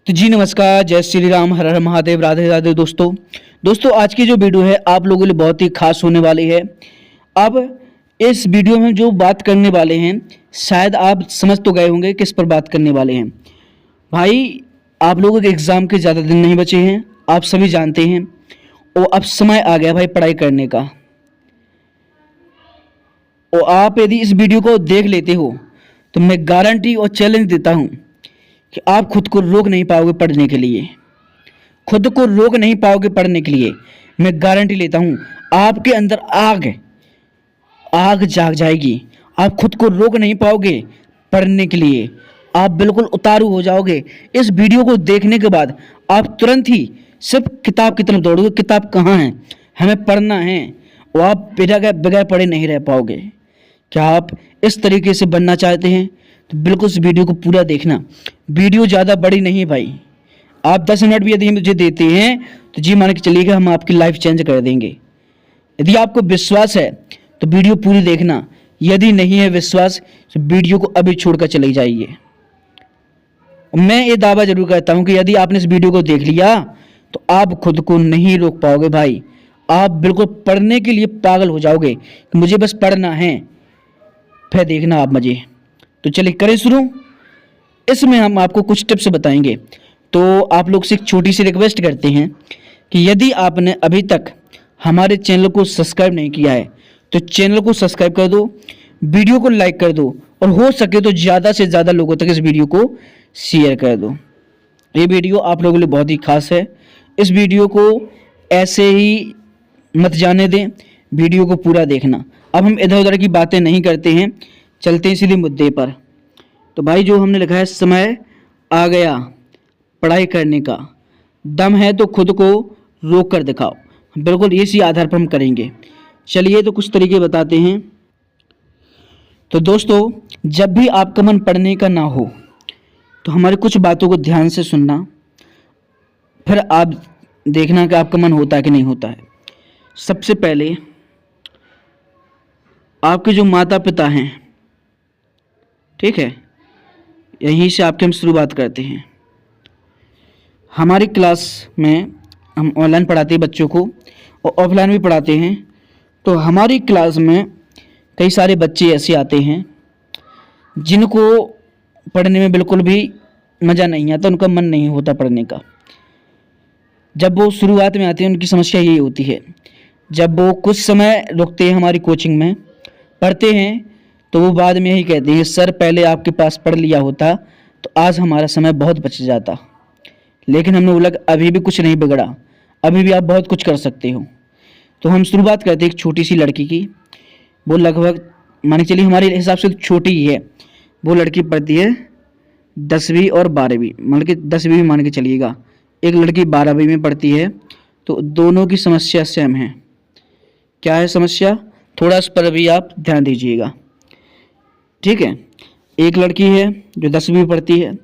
तो जी नमस्कार, जय श्री राम, हर हर महादेव, राधे राधे। दोस्तों आज की जो वीडियो है आप लोगों के लिए बहुत ही खास होने वाली है। अब इस वीडियो में जो बात करने वाले हैं शायद आप समझ तो गए होंगे किस पर बात करने वाले हैं। भाई आप लोगों के एग्ज़ाम के ज़्यादा दिन नहीं बचे हैं, आप सभी जानते हैं, और अब समय आ गया भाई पढ़ाई करने का। और आप यदि इस वीडियो को देख लेते हो तो मैं गारंटी और चैलेंज देता हूँ कि आप खुद को रोक नहीं पाओगे पढ़ने के लिए। खुद को रोक नहीं पाओगे पढ़ने के लिए, मैं गारंटी लेता हूँ। आपके अंदर आग जाग जाएगी, आप खुद को रोक नहीं पाओगे पढ़ने के लिए। आप बिल्कुल उतारू हो जाओगे। इस वीडियो को देखने के बाद आप तुरंत ही सिर्फ किताब की तरफ दौड़ोगे। किताब कहाँ है, हमें पढ़ना है। और आप बगैर पढ़े नहीं रह पाओगे। क्या आप इस तरीके से बनना चाहते हैं तो बिल्कुल इस वीडियो को पूरा देखना। वीडियो ज़्यादा बड़ी नहीं है भाई। आप 10 मिनट भी यदि मुझे देते हैं तो जी मान के चलिएगा हम आपकी लाइफ चेंज कर देंगे। यदि आपको विश्वास है तो वीडियो पूरी देखना, यदि नहीं है विश्वास तो वीडियो को अभी छोड़कर चले जाइए। मैं ये दावा जरूर करता हूँ कि यदि आपने इस वीडियो को देख लिया तो आप खुद को नहीं रोक पाओगे भाई। आप बिल्कुल पढ़ने के लिए पागल हो जाओगे कि मुझे बस पढ़ना है, फिर देखना आप मजे। तो चलिए करें शुरू। इसमें हम आपको कुछ टिप्स बताएंगे। तो आप लोग से एक छोटी सी रिक्वेस्ट करते हैं कि यदि आपने अभी तक हमारे चैनल को सब्सक्राइब नहीं किया है तो चैनल को सब्सक्राइब कर दो, वीडियो को लाइक कर दो, और हो सके तो ज़्यादा से ज़्यादा लोगों तक इस वीडियो को शेयर कर दो। ये वीडियो आप लोगों के लिए बहुत ही खास है। इस वीडियो को ऐसे ही मत जाने दें, वीडियो को पूरा देखना। अब हम इधर उधर की बातें नहीं करते हैं, चलते हैं सीधे मुद्दे पर। तो भाई जो हमने लिखा है, समय आ गया पढ़ाई करने का, दम है तो खुद को रोक कर दिखाओ। बिल्कुल इसी आधार पर हम करेंगे। चलिए तो कुछ तरीके बताते हैं। तो दोस्तों जब भी आपका मन पढ़ने का ना हो तो हमारी कुछ बातों को ध्यान से सुनना, फिर आप देखना कि आपका मन होता है कि नहीं होता है। सबसे पहले आपके जो माता पिता हैं, ठीक है, यहीं से आपके हम शुरुआत करते हैं। हमारी क्लास में हम ऑनलाइन पढ़ाते हैं बच्चों को और ऑफलाइन भी पढ़ाते हैं। तो हमारी क्लास में कई सारे बच्चे ऐसे आते हैं जिनको पढ़ने में बिल्कुल भी मज़ा नहीं आता, उनका मन नहीं होता पढ़ने का। जब वो शुरुआत में आते हैं उनकी समस्या यही होती है। जब वो कुछ समय रुकते हैं हमारी कोचिंग में, पढ़ते हैं, तो वो बाद में यही कहते हैं, सर पहले आपके पास पढ़ लिया होता तो आज हमारा समय बहुत बच जाता। लेकिन हमने बोला अभी भी कुछ नहीं बिगड़ा, अभी भी आप बहुत कुछ कर सकते हो। तो हम शुरुआत करते हैं एक छोटी सी लड़की की। वो लगभग मान के चलिए हमारे हिसाब से तो छोटी ही है। वो लड़की पढ़ती है 10वीं और 12वीं, मान के 10वीं मान के चलिएगा। एक लड़की 12वीं में पढ़ती है। तो दोनों की समस्या सेम है। क्या है समस्या, थोड़ा इस पर भी आप ध्यान दीजिएगा, ठीक है। एक लड़की है जो 10वीं में पढ़ती है,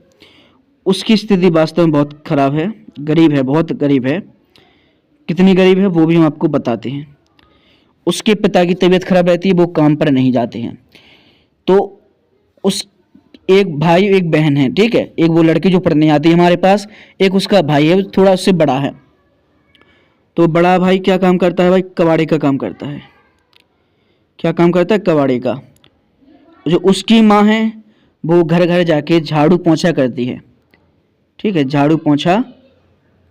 उसकी स्थिति वास्तव में बहुत ख़राब है, गरीब है, बहुत गरीब है। कितनी गरीब है वो भी हम आपको बताते हैं। उसके पिता की तबीयत खराब रहती है, वो काम पर नहीं जाते हैं। तो उस एक भाई एक बहन है, ठीक है। एक वो लड़की जो पढ़ने आती है हमारे पास, एक उसका भाई है, थोड़ा उससे बड़ा है। तो बड़ा भाई क्या काम करता है भाई, कबाड़ी का काम करता है। क्या काम करता है, कबाड़ी का। जो उसकी माँ है वो घर घर जाके झाड़ू पोंछा करती है, ठीक है, झाड़ू पोंछा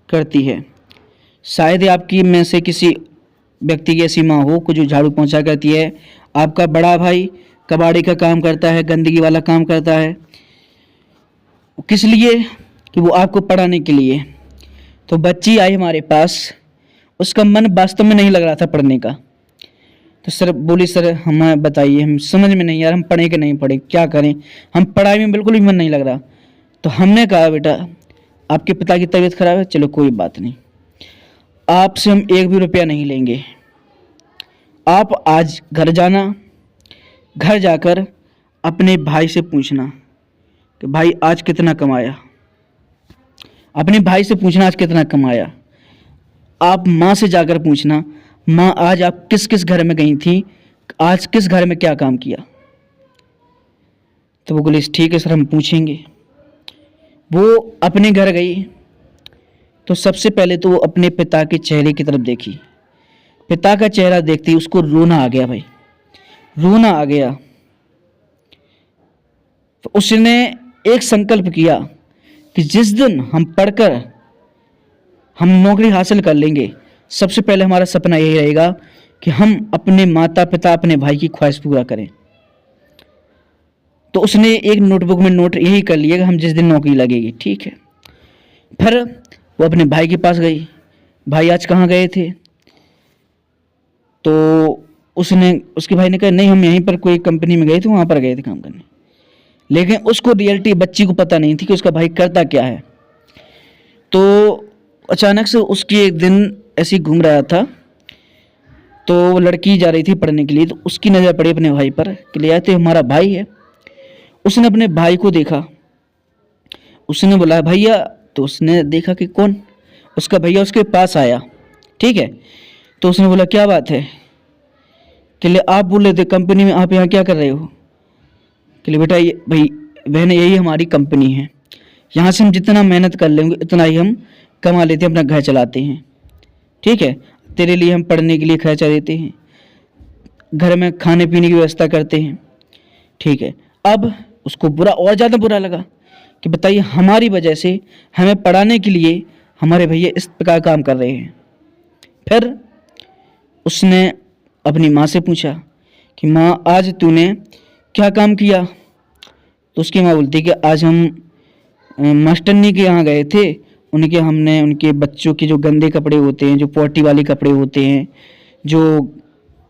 करती है। शायद ही आपकी में से किसी व्यक्ति की ऐसी माँ हो को जो झाड़ू पोंछा करती है। आपका बड़ा भाई कबाड़ी का काम करता है, गंदगी वाला काम करता है। किस लिए, कि वो आपको पढ़ाने के लिए। तो बच्ची आई हमारे पास, उसका मन वास्तव में नहीं लग रहा था पढ़ने का। तो सर बोली, सर हमें बताइए, हम समझ में नहीं यार, हम पढ़े कि नहीं पढ़े, क्या करें, हम पढ़ाई में बिल्कुल भी मन नहीं लग रहा। तो हमने कहा बेटा आपके पिता की तबीयत खराब है, चलो कोई बात नहीं, आपसे हम 1 भी रुपया नहीं लेंगे। आप आज घर जाना, घर जाकर अपने भाई से पूछना कि भाई आज कितना कमाया। अपने भाई से पूछना आज कितना कमाया। आप माँ से जाकर पूछना, माँ आज आप किस किस घर में गई थी, आज किस घर में क्या काम किया। तो वो बोले ठीक है सर हम पूछेंगे। वो अपने घर गई तो सबसे पहले तो वो अपने पिता के चेहरे की तरफ देखी। पिता का चेहरा देखते ही उसको रोना आ गया भाई, रोना आ गया। तो उसने एक संकल्प किया कि जिस दिन हम पढ़कर हम नौकरी हासिल कर लेंगे, सबसे पहले हमारा सपना यही रहेगा कि हम अपने माता पिता अपने भाई की ख्वाहिश पूरा करें। तो उसने एक नोटबुक में नोट यही कर लिया कि हम जिस दिन नौकरी लगेगी, ठीक है। फिर वो अपने भाई के पास गई, भाई आज कहाँ गए थे? तो उसके भाई ने कहा नहीं, हम यहीं पर कोई कंपनी में गए थे, वहाँ पर गए थे काम करने। लेकिन उसको रियलिटी बच्ची को पता नहीं थी कि उसका भाई करता क्या है। तो अचानक से उसकी एक दिन ऐसे ही घूम रहा था, तो वो लड़की जा रही थी पढ़ने के लिए, तो उसकी नज़र पड़ी अपने भाई पर कि ले आते हमारा भाई है। उसने अपने भाई को देखा, उसने बोला भैया, तो उसने देखा कि कौन, उसका भैया उसके पास आया, ठीक है। तो उसने बोला क्या बात है? कि ले आप बोल रहे थे कंपनी में, आप यहाँ क्या कर रहे हो? कि ले बेटा ये भाई बहन यही हमारी कंपनी है, यहाँ से हम जितना मेहनत कर लेंगे उतना ही हम कमा लेते हैं, अपना घर चलाते हैं, ठीक है। तेरे लिए हम पढ़ने के लिए खर्चा देते हैं, घर में खाने पीने की व्यवस्था करते हैं, ठीक है। अब उसको बुरा और ज़्यादा बुरा लगा कि बताइए हमारी वजह से हमें पढ़ाने के लिए हमारे भैया इस प्रकार काम कर रहे हैं। फिर उसने अपनी माँ से पूछा कि माँ आज तूने क्या काम किया? तो उसकी माँ बोलती कि आज हम मास्टरनी के यहाँ गए थे, हमने उनके बच्चों के जो गंदे कपड़े होते हैं, जो पोटी वाले कपड़े होते हैं, जो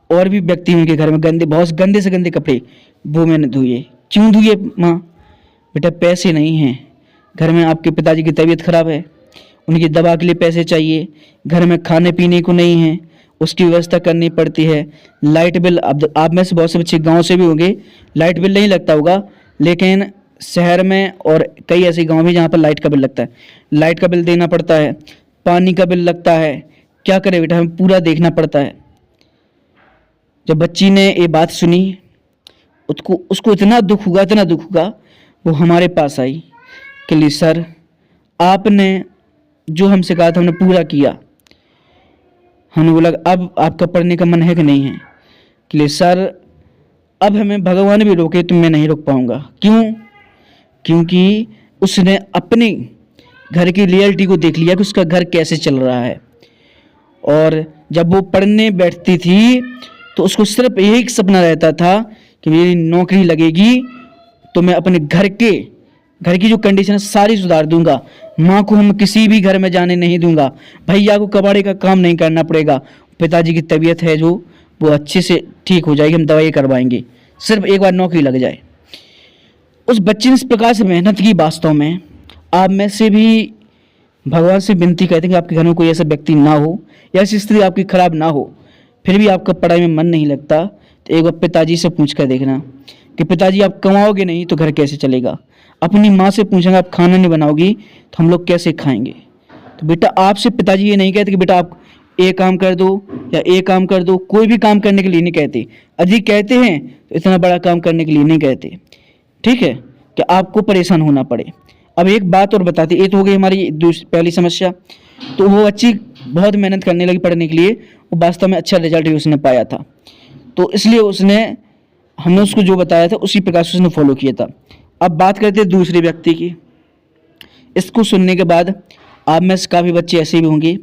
और भी व्यक्ति उनके घर में गंदे, बहुत गंदे से गंदे कपड़े, वो मैंने धोए। क्यों धोए माँ? बेटा पैसे नहीं हैं घर में, आपके पिताजी की तबीयत खराब है, उनकी दवा के लिए पैसे चाहिए, घर में खाने पीने को नहीं है, उसकी व्यवस्था करनी पड़ती है। लाइट बिल, अब आप में से बहुत से बच्चे गांव से भी होंगे, लाइट बिल नहीं लगता होगा, लेकिन शहर में और कई ऐसे गांव भी जहाँ पर लाइट का बिल लगता है, लाइट का बिल देना पड़ता है, पानी का बिल लगता है। क्या करे बेटा, हमें पूरा देखना पड़ता है। जब बच्ची ने ये बात सुनी, उसको इतना दुख हुआ, इतना दुख हुआ, वो हमारे पास आई कि ली सर, आपने जो हमसे कहा था हमने पूरा किया। हमने बोला अब आपका पढ़ने का मन है कि नहीं है? कि ले सर, अब हमें भगवान भी रोके तो मैं नहीं रोक पाऊंगा। क्यों? क्योंकि उसने अपने घर की रियलिटी को देख लिया कि उसका घर कैसे चल रहा है। और जब वो पढ़ने बैठती थी तो उसको सिर्फ एक सपना रहता था कि मेरी नौकरी लगेगी तो मैं अपने घर की जो कंडीशन है सारी सुधार दूंगा, माँ को हम किसी भी घर में जाने नहीं दूंगा, भैया को कबाड़े का काम नहीं करना पड़ेगा, पिताजी की तबीयत है जो वो अच्छे से ठीक हो जाएगी, हम दवाई करवाएंगे, सिर्फ एक बार नौकरी लग जाए। उस बच्चे ने इस प्रकार से मेहनत की। वास्तव में आप में से भी भगवान से विनती करते हैं कि आपके घर में कोई ऐसा व्यक्ति ना हो या ऐसी स्थिति आपकी खराब ना हो, फिर भी आपका पढ़ाई में मन नहीं लगता, तो एक बार पिताजी से पूछ कर देखना कि पिताजी आप कमाओगे नहीं तो घर कैसे चलेगा। अपनी माँ से पूछेंगे आप खाना नहीं बनाओगी तो हम लोग कैसे खाएंगे। तो बेटा आपसे पिताजी ये नहीं कहते कि बेटा आप ये काम कर दो या ये काम कर दो, कोई भी काम करने के लिए नहीं कहते। अधिक कहते हैं तो इतना बड़ा काम करने के लिए नहीं कहते, ठीक है, कि आपको परेशान होना पड़े। अब एक बात और बताते, ये तो हो गई हमारी पहली समस्या। तो वो बच्ची बहुत मेहनत करने लगी पढ़ने के लिए, वो वास्तव में अच्छा रिजल्ट भी उसने पाया था, तो इसलिए हमने उसको जो बताया था उसी प्रकार से उसने फॉलो किया था। अब बात करते हैं दूसरे व्यक्ति की। इसको सुनने के बाद आप में से काफ़ी बच्चे ऐसे भी होंगे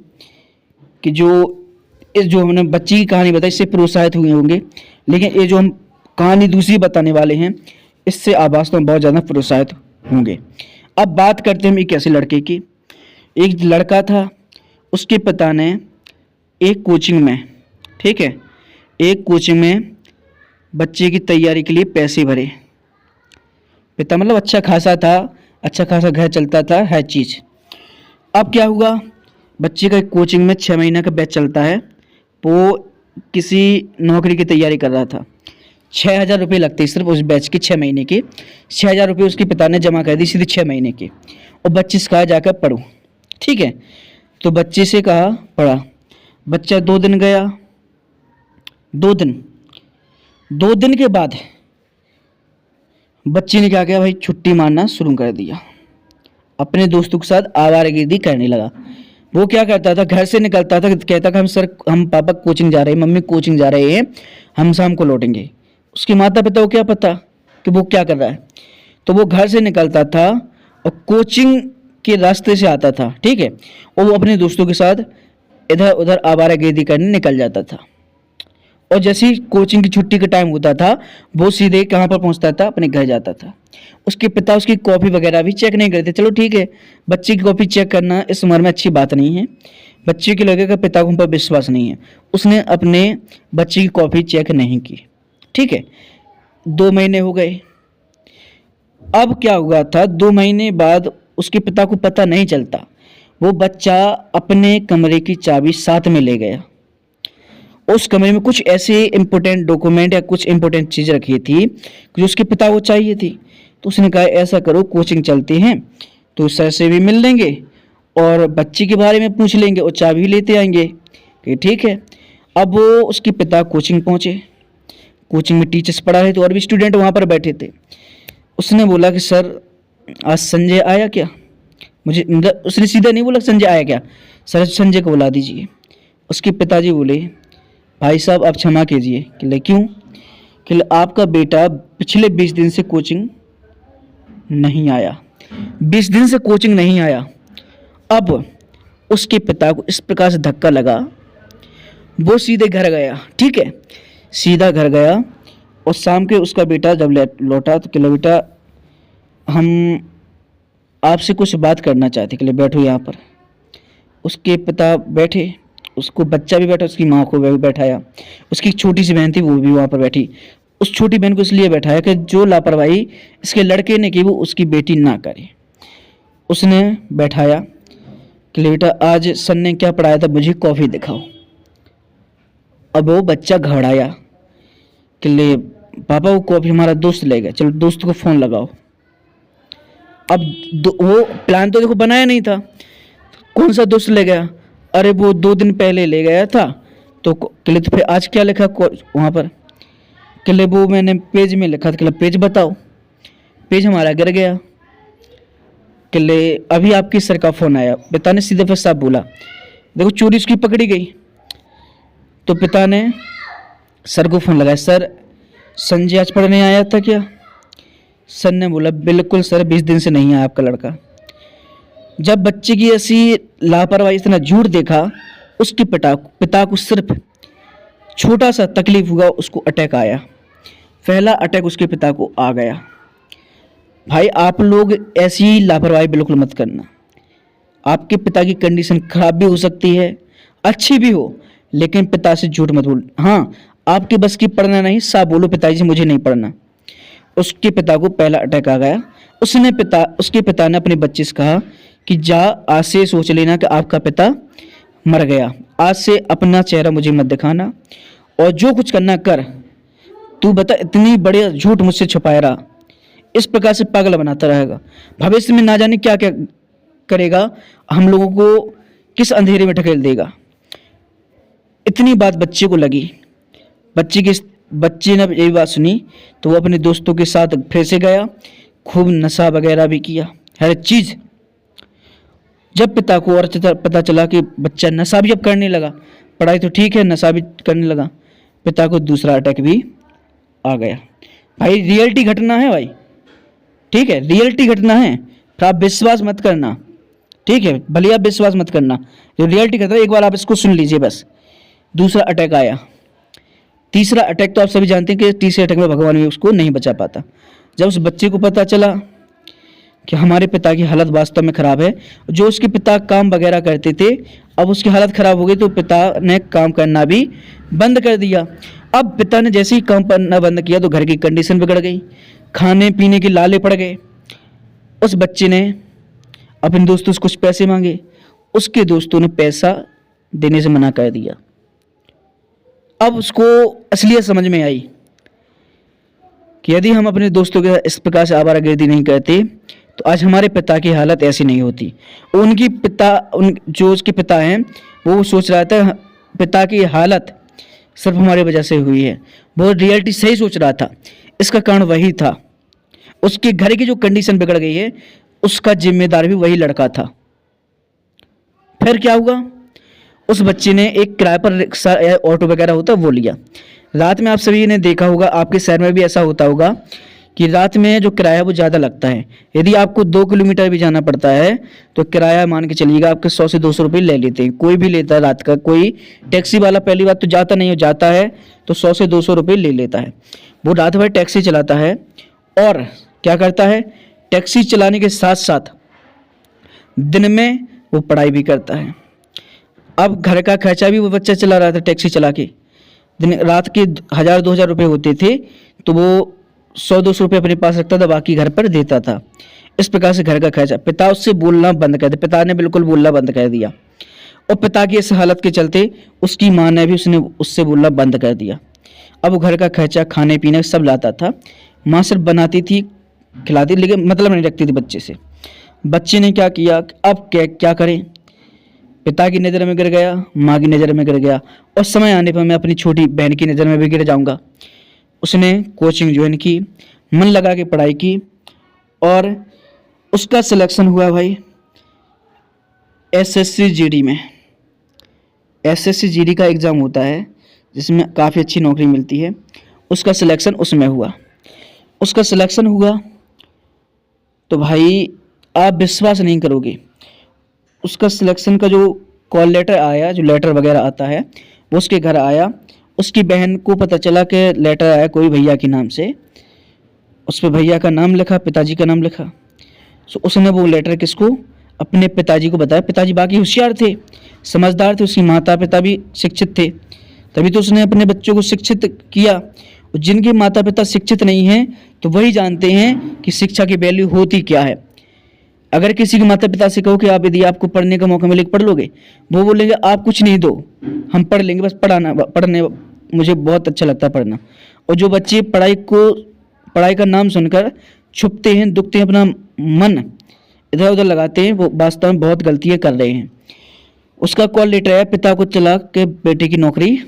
कि जो हमने बच्ची की कहानी बताई इससे प्रोत्साहित हुए होंगे, लेकिन ये जो हम कहानी दूसरी बताने वाले हैं इससे आप वास्तव में बहुत ज़्यादा प्रोत्साहित होंगे। अब बात करते हैं हम एक ऐसे लड़के की। एक लड़का था, उसके पिता ने एक कोचिंग में, ठीक है, एक कोचिंग में बच्चे की तैयारी के लिए पैसे भरे। पिता मतलब अच्छा खासा था, अच्छा खासा घर चलता था, हर चीज़। अब क्या हुआ, बच्चे का कोचिंग में 6 महीने का बैच चलता है, वो किसी नौकरी की तैयारी कर रहा था। 6,000 रुपये लगते सिर्फ उस बैच के 6 महीने के। 6,000 रुपये उसके पिता ने जमा कर दी सीधे 6 महीने के, और बच्चे से कहा जाकर पढ़ो, ठीक है। तो बच्चे से कहा पढ़ा, बच्चा 2 दिन गया, 2 दिन के बाद बच्चे ने क्या किया भाई, छुट्टी मारना शुरू कर दिया। अपने दोस्तों के साथ आवारागर्दी करने लगा। वो क्या करता था, घर से निकलता था, कहता था हम पापा कोचिंग जा रहे हैं, मम्मी कोचिंग जा रहे हैं, हम शाम को लौटेंगे। उसके माता पिता को क्या पता कि वो क्या कर रहा है। तो वो घर से निकलता था और कोचिंग के रास्ते से आता था, ठीक है, और वो अपने दोस्तों के साथ इधर उधर आवारागर्दी करने निकल जाता था। और जैसे ही कोचिंग की छुट्टी का टाइम होता था, वो सीधे कहाँ पर पहुँचता था, अपने घर जाता था। उसके पिता उसकी कॉपी वगैरह भी चेक नहीं करते। चलो ठीक है, बच्चे की कॉपी चेक करना इस उम्र में अच्छी बात नहीं है, बच्चे के लगेगा पिता को उन पर विश्वास नहीं है। उसने अपने बच्चे की कॉपी चेक नहीं की, ठीक है। 2 महीने हो गए। अब क्या हुआ था, 2 महीने बाद उसके पिता को पता नहीं चलता, वो बच्चा अपने कमरे की चाबी साथ में ले गया। उस कमरे में कुछ ऐसे इंपॉर्टेंट डॉक्यूमेंट या कुछ इंपॉर्टेंट चीज़ रखी थी जो उसके पिता को चाहिए थी। तो उसने कहा ऐसा करो, कोचिंग चलते हैं तो सर से भी मिल लेंगे और बच्चे के बारे में पूछ लेंगे और चाबी लेते आएंगे कि ठीक है। अब वो उसके पिता कोचिंग पहुँचे। कोचिंग में टीचर्स पढ़ा रहे थे और भी स्टूडेंट वहाँ पर बैठे थे। उसने बोला कि सर आज संजय आया क्या? उसने सीधा नहीं बोला संजय आया क्या, सर संजय को बुला दीजिए। उसके पिताजी बोले भाई साहब आप क्षमा कीजिए। कि क्यों? कि आपका बेटा पिछले 20 दिन से कोचिंग नहीं आया, 20 दिन से कोचिंग नहीं आया। अब उसके पिता को इस प्रकार से धक्का लगा, वो सीधे घर गया, ठीक है, सीधा घर गया। और शाम के उसका बेटा जब लौटा तो कि बेटा हम आपसे कुछ बात करना चाहते, कि बैठो यहाँ पर। उसके पिता बैठे, उसको बच्चा भी बैठा, उसकी माँ को भी बैठाया, उसकी छोटी सी बहन थी वो भी वहाँ पर बैठी। उस छोटी बहन को इसलिए बैठाया कि जो लापरवाही इसके लड़के ने की वो उसकी बेटी ना करे। उसने बैठाया कि बेटा आज सर ने क्या पढ़ाया था, मुझे कॉफ़ी दिखाओ। अब वो बच्चा घबराया कि ले पापा वो कॉफ़ी हमारा दोस्त ले गया, चलो दोस्त को फ़ोन लगाओ। अब वो प्लान तो देखो बनाया नहीं था, कौन सा दोस्त ले गया? अरे वो 2 दिन पहले ले गया था। तो किले तो फिर आज क्या लिखा वहाँ पर? किले वो मैंने पेज में लिखा था, किले पेज बताओ। पेज हमारा गिर गया। किले अभी आपकी सर का फ़ोन आया। पिता ने सीधे फिर साहब बोला देखो चोरी उसकी पकड़ी गई। तो पिता ने सर को फ़ोन लगाया, सर संजय आज पढ़ने आया था क्या? सर ने बोला बिल्कुल सर, 20 दिन से नहीं आया आपका लड़का। जब बच्चे की ऐसी लापरवाही, इतना झूठ देखा, उसके पिता को सिर्फ छोटा सा तकलीफ हुआ, उसको अटैक आया। पहला अटैक उसके पिता को आ गया। भाई आप लोग ऐसी लापरवाही बिल्कुल मत करना। आपके पिता की कंडीशन खराब भी हो सकती है, अच्छी भी हो, लेकिन पिता से झूठ मत बोल। हाँ आपके बस की पढ़ना नहीं, साफ बोलो पिताजी मुझे नहीं पढ़ना। उसके पिता को पहला अटैक आ गया। उसके पिता ने अपने बच्चे से कहा कि जा आज से सोच लेना कि आपका पिता मर गया, आज से अपना चेहरा मुझे मत दिखाना और जो कुछ करना कर। तू बता इतनी बड़ी झूठ मुझसे छुपाया रहा, इस प्रकार से पागल बनाता रहेगा, भविष्य में ना जाने क्या क्या करेगा, हम लोगों को किस अंधेरे में ढकेल देगा। इतनी बात बच्चे को लगी। बच्चे ने यही बात सुनी तो वो अपने दोस्तों के साथ फिर से गया, खूब नशा वगैरह भी किया, हर चीज़। जब पिता को और पता चला कि बच्चा नशा भी अब करने लगा, पढ़ाई तो ठीक है नशा भी करने लगा, पिता को दूसरा अटैक भी आ गया। भाई रियलिटी घटना है भाई, ठीक है, रियलिटी घटना है, फिर आप विश्वास मत करना, ठीक है, भले आप विश्वास मत करना, जो रियलिटी घटना है एक बार आप इसको सुन लीजिए बस। दूसरा अटैक आया। तीसरा अटैक तो आप सभी जानते हैं कि तीसरे अटैक में भगवान भी उसको नहीं बचा पाता। जब उस बच्चे को पता चला कि हमारे पिता की हालत वास्तव में ख़राब है, जो उसके पिता काम वगैरह करते थे अब उसकी हालत ख़राब हो गई, तो पिता ने काम करना भी बंद कर दिया। अब पिता ने जैसे ही काम करना बंद किया तो घर की कंडीशन बिगड़ गई, खाने पीने के लाले पड़ गए। उस बच्चे ने अपने दोस्तों से कुछ पैसे मांगे, उसके दोस्तों ने पैसा देने से मना कर दिया। अब उसको असलियत समझ में आई कि यदि हम अपने दोस्तों के इस प्रकार से आवारागर्दी नहीं करते तो आज हमारे पिता की हालत ऐसी नहीं होती। जो उसके पिता हैं वो सोच रहा था पिता की हालत सिर्फ हमारी वजह से हुई है, वो रियलिटी सही सोच रहा था। इसका कारण वही था, उसके घर की जो कंडीशन बिगड़ गई है उसका जिम्मेदार भी वही लड़का था। फिर क्या हुआ, उस बच्चे ने एक किराए पर रिक्शा या ऑटो वगैरह होता है वो लिया। रात में आप सभी ने देखा होगा, आपके शहर में भी ऐसा होता होगा कि रात में जो किराया वो ज़्यादा लगता है। यदि आपको 2 किलोमीटर भी जाना पड़ता है तो किराया मान के चलिएगा आपके 100 से 200 रुपये ले लेते हैं। कोई भी लेता है रात का, कोई टैक्सी वाला पहली बात तो जाता नहीं हो, जाता है तो 100 से 200 रुपये ले लेता है। वो रात भर टैक्सी चलाता है और क्या करता है, टैक्सी चलाने के साथ साथ दिन में वो पढ़ाई भी करता है। अब घर का खर्चा भी वो बच्चा चला रहा था टैक्सी चला के। दिन रात के 1000-2000 रुपये होते थे तो वो 100-200 रुपये अपने पास रखता था, बाकी घर पर देता था। इस प्रकार से घर का खर्चा। पिता उससे बोलना बंद कर दिया, पिता ने बिल्कुल बोलना बंद कर दिया। और पिता की इस हालत के चलते उसकी माँ ने भी उससे बोलना बंद कर दिया। अब वो घर का खर्चा, खाने पीने सब लाता था। माँ सिर्फ बनाती थी, खिलाती, लेकिन मतलब नहीं रखती थी बच्चे से। बच्चे ने क्या किया, अब क्या करें, पिता की नज़र में गिर गया, माँ की नज़र में गिर गया, और समय आने पर मैं अपनी छोटी बहन की नज़र में भी गिर जाऊंगा। उसने कोचिंग ज्वाइन की, मन लगा के पढ़ाई की और उसका सिलेक्शन हुआ भाई एसएससी जीडी में। एसएससी जीडी का एग्ज़ाम होता है जिसमें काफ़ी अच्छी नौकरी मिलती है। उसका सिलेक्शन उसमें हुआ। उसका सिलेक्शन हुआ तो भाई आप विश्वास नहीं करोगे, उसका सिलेक्शन का जो कॉल लेटर आया, जो लेटर वगैरह आता है, वो उसके घर आया। उसकी बहन को पता चला कि लेटर आया कोई भैया के नाम से, उस पर भैया का नाम लिखा, पिताजी का नाम लिखा। सो उसने वो लेटर किसको, अपने पिताजी को बताया। पिताजी बाकी होशियार थे, समझदार थे, उसकी माता पिता भी शिक्षित थे, तभी तो उसने अपने बच्चों को शिक्षित किया। जिनके माता पिता शिक्षित नहीं हैं तो वही जानते हैं कि शिक्षा की वैल्यू होती क्या है। अगर किसी के माता पिता से कहो कि आप यदि आपको पढ़ने का मौका मिले पढ़ लोगे, वो बोलेंगे आप कुछ नहीं दो, हम पढ़ लेंगे, बस पढ़ने मुझे बहुत अच्छा लगता है पढ़ना। और जो बच्चे पढ़ाई का नाम सुनकर छुपते हैं, दुखते हैं, अपना मन इधर उधर लगाते हैं, वो वास्तव में बहुत गलतियाँ कर रहे हैं। उसका कॉल लेटर आया, पिता को चला के बेटे की नौकरी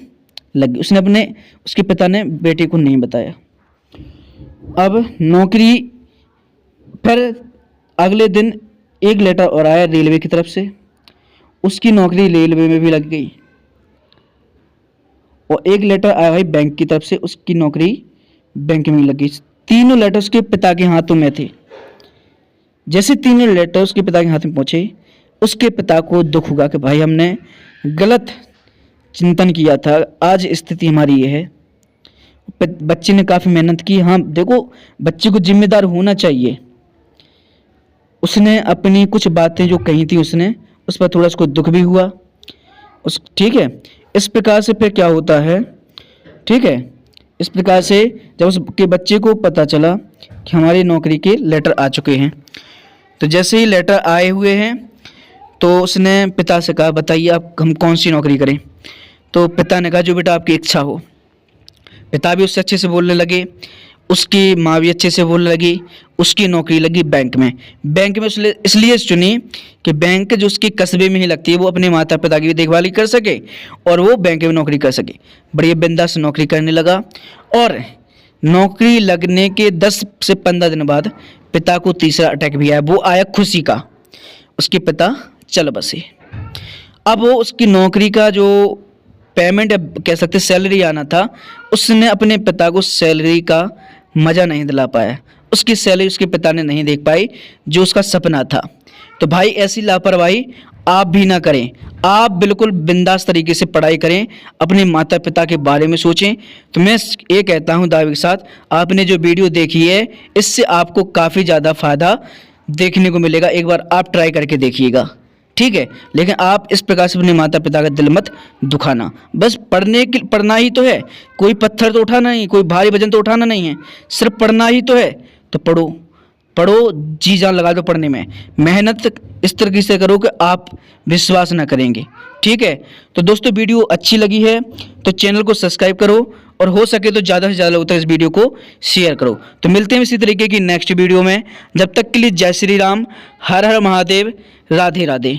लगी। उसके पिता ने बेटे को नहीं बताया। अब नौकरी, फिर अगले दिन एक लेटर और आया रेलवे की तरफ से, उसकी नौकरी रेलवे में भी लग गई। और एक लेटर आया भाई बैंक की तरफ से, उसकी नौकरी बैंक में लग गई। तीनों लेटर उसके पिता के हाथों में थे। जैसे तीनों लेटर उसके पिता के हाथ में पहुंचे, उसके पिता को दुख हुआ कि भाई हमने गलत चिंतन किया था, आज स्थिति हमारी ये है। बच्चे ने काफ़ी मेहनत की। हाँ देखो, बच्चे को जिम्मेदार होना चाहिए। उसने अपनी कुछ बातें जो कही थी, उसने उस पर थोड़ा उसको दुख भी हुआ। ठीक है, इस प्रकार से फिर क्या होता है, ठीक है, इस प्रकार से जब उसके बच्चे को पता चला कि हमारी नौकरी के लेटर आ चुके हैं, तो जैसे ही लेटर आए हुए हैं तो उसने पिता से कहा बताइए आप हम कौन सी नौकरी करें। तो पिता ने कहा जो बेटा आपकी इच्छा हो। पिता भी उससे अच्छे से बोलने लगे, उसकी माँ भी अच्छे से बोलने लगी। उसकी नौकरी लगी बैंक में। बैंक में उसने इसलिए चुनी कि बैंक जो उसके कस्बे में ही लगती है, वो अपने माता पिता की भी देखभाल कर सके और वो बैंक में नौकरी कर सके। बढ़िया बिंदास नौकरी करने लगा और नौकरी लगने के 10 से 15 दिन बाद पिता को तीसरा अटैक भी आया। वो आया खुशी का, उसके पिता चल बसे। अब वो उसकी नौकरी का जो पेमेंट कह सकते सैलरी आना था, उसने अपने पिता को सैलरी का मज़ा नहीं दिला पाया। उसकी सैलरी उसके पिता ने नहीं देख पाई जो उसका सपना था। तो भाई ऐसी लापरवाही आप भी ना करें। आप बिल्कुल बिंदास तरीके से पढ़ाई करें, अपने माता पिता के बारे में सोचें। तो मैं ये कहता हूँ दावे के साथ, आपने जो वीडियो देखी है इससे आपको काफ़ी ज़्यादा फ़ायदा देखने को मिलेगा। एक बार आप ट्राई करके देखिएगा, ठीक है। लेकिन आप इस प्रकार से अपने माता पिता का दिल मत दुखाना। बस पढ़ना ही तो है, कोई पत्थर तो उठाना नहीं, कोई भारी वजन तो उठाना नहीं है, सिर्फ पढ़ना ही तो है। तो पढ़ो, जी जान लगा दो पढ़ने में, मेहनत इस तरीके से करो कि आप विश्वास ना करेंगे, ठीक है। तो दोस्तों वीडियो अच्छी लगी है तो चैनल को सब्सक्राइब करो और हो सके तो ज़्यादा से ज़्यादा लोगों तक इस वीडियो को शेयर करो। तो मिलते हैं इसी तरीके की नेक्स्ट वीडियो में। जब तक के लिए जय श्री राम, हर हर महादेव, राधे राधे।